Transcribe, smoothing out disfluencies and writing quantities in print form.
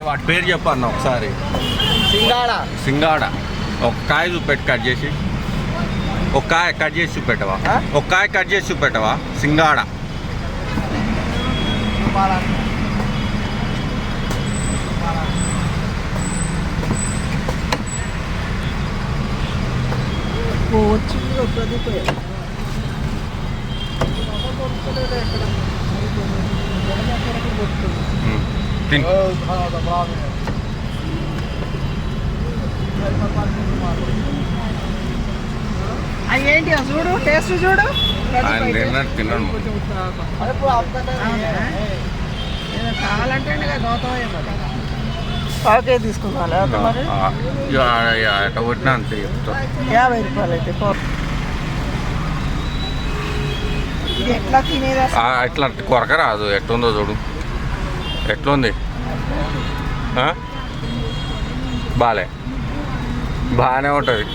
వాటి పేరు చెప్పన్న ఒకసారి. సింగాడ. ఒక కాయ చూపెట్టు కట్ చేసి. ఒక కాయ కట్ చేసి చూపెట్టవా? ఒక కాయ కట్ చేసి చూపెట్టవా? సింగాడ. ఏంటి చూడు, టేస్ట్ చూడు. తిన్నాను కావాలంటే ఓకే తీసుకున్నాను. ఎట కొట్టినా అంతే చెప్తా. 50 రూపాయలు అయితే ఇది ఎట్లా తినేది? ఎట్లా కొరక రాదు. ఎట్లుందో చూడు. ఎట్లుంది? బాగానే ఉంటుంది.